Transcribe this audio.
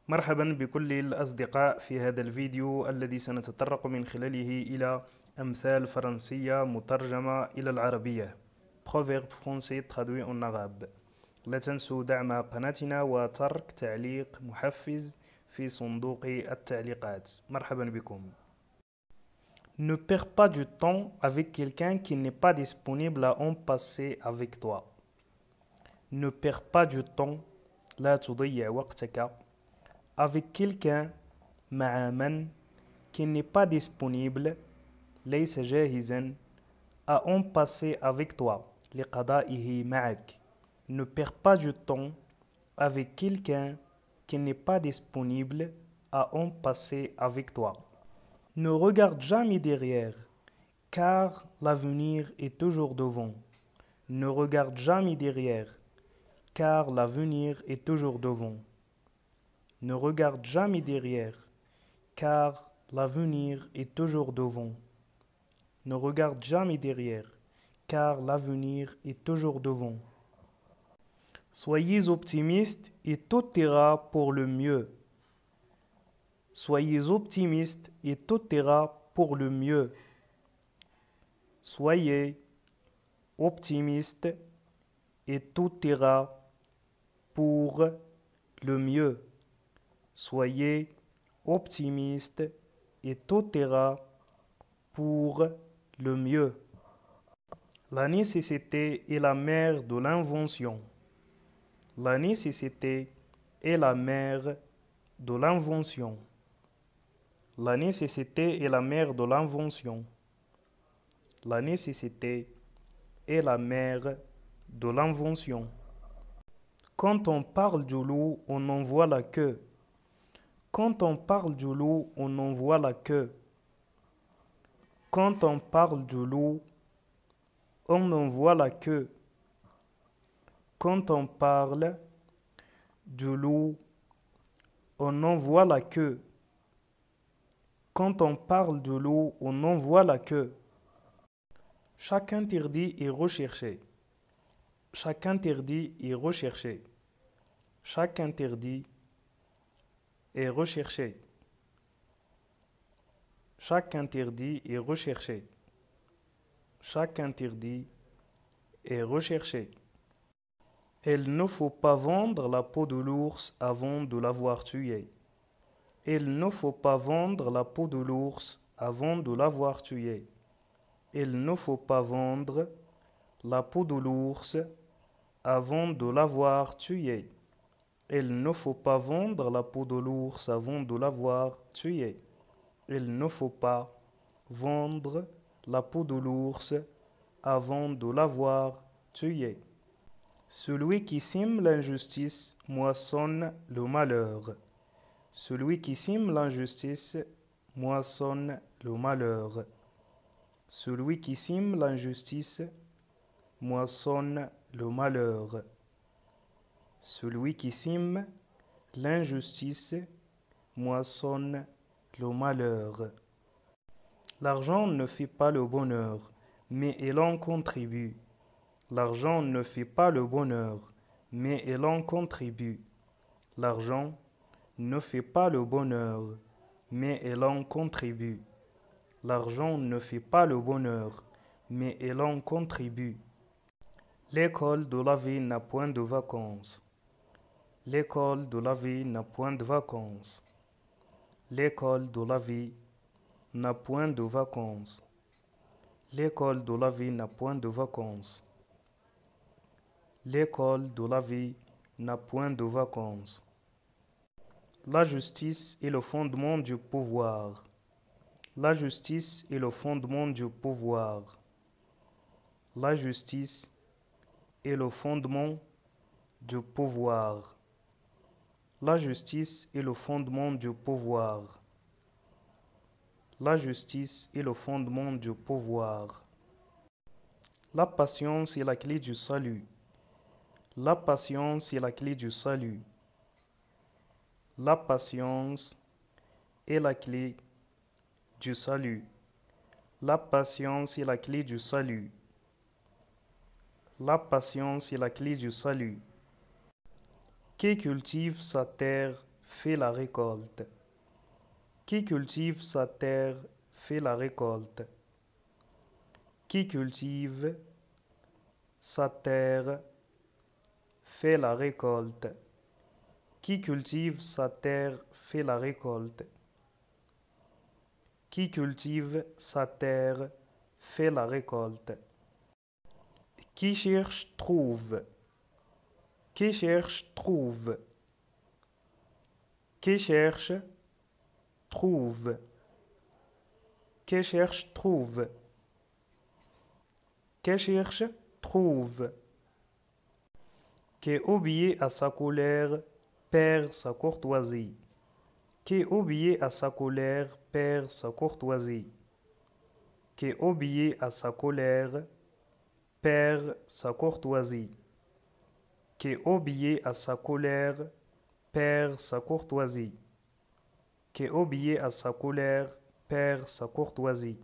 مرحبا بكل الأصدقاء في هذا الفيديو الذي سنتطرق من خلاله إلى أمثال فرنسية مترجمة إلى العربية. Proverbes français traduit en arabe. لا تنسوا دعم قناتنا وترك تعليق محفز في صندوق التعليقات. مرحبا بكم. Ne perds pas du temps avec quelqu'un qui n'est pas disponible à en passer avec toi. Ne perds pas du temps. لا تضيع وقتك avec quelqu'un مع من qui n'est pas disponible ليس جاهزا à en passer avec toi لقضائه معك. Ne perds pas du temps avec quelqu'un qui n'est pas disponible à en passer avec toi. Ne regarde jamais derrière car l'avenir est toujours devant. Ne regarde jamais derrière car l'avenir est toujours devant. Ne regarde jamais derrière, car l'avenir est toujours devant. Ne regarde jamais derrière, car l'avenir est toujours devant. Soyez optimistes et tout ira pour le mieux. Soyez optimistes et tout ira pour le mieux. Soyez optimistes et tout ira pour le mieux. Soyez optimiste et tout ira pour le mieux. La nécessité est la mère de l'invention. La nécessité est la mère de l'invention. La nécessité est la mère de l'invention. La nécessité est la mère de l'invention. Quand on parle du loup, on en voit la queue. Quand on parle du loup, on en voit la queue. Quand on parle du loup, on en voit la queue. Quand on parle du loup, on en voit la queue. Quand on parle du loup, on en voit la queue. Chaque interdit est recherché. Chaque interdit est recherché. Chaque interdit est recherché. Chaque interdit est recherché. Chaque interdit est recherché. Il ne faut pas vendre la peau de l'ours avant de l'avoir tué. Il ne faut pas vendre la peau de l'ours avant de l'avoir tué. Il ne faut pas vendre la peau de l'ours avant de l'avoir tué. Il ne faut pas vendre la peau de l'ours avant de l'avoir tué. Il ne faut pas vendre la peau de l'ours avant de l'avoir tué. Celui qui sème l'injustice moissonne le malheur. Celui qui sème l'injustice moissonne le malheur. Celui qui sème l'injustice moissonne le malheur. Celui qui sème l'injustice moissonne le malheur. L'argent ne fait pas le bonheur, mais il en contribue. L'argent ne fait pas le bonheur, mais il en contribue. L'argent ne fait pas le bonheur, mais il en contribue. L'argent ne fait pas le bonheur, mais il en contribue. L'école de la vie n'a point de vacances. L'école de la vie n'a point de vacances. L'école de la vie n'a point de vacances. L'école de la vie n'a point de vacances. L'école de la vie n'a point de vacances. La justice est le fondement du pouvoir. La justice est le fondement du pouvoir. La justice est le fondement du pouvoir. La justice est le fondement du pouvoir. La justice est le fondement du pouvoir. La patience est la clé du salut. La patience est la clé du salut. La patience est la clé du salut. La patience est la clé du salut. La patience est la clé du salut. Qui cultive sa terre fait la récolte. Qui cultive sa terre fait la récolte. Qui cultive sa terre fait la récolte. Qui cultive sa terre fait la récolte. Qui cultive sa terre fait la récolte. Qui cherche trouve. Qui cherche trouve. Qui cherche trouve. Qui cherche trouve. Qui cherche trouve. Qui obéit à sa colère perd sa courtoisie. Qui obéit à sa colère perd sa courtoisie. Qui obéit à sa colère perd sa courtoisie. Qui obéit à sa colère perd sa courtoisie. Qui obéit à sa colère perd sa courtoisie.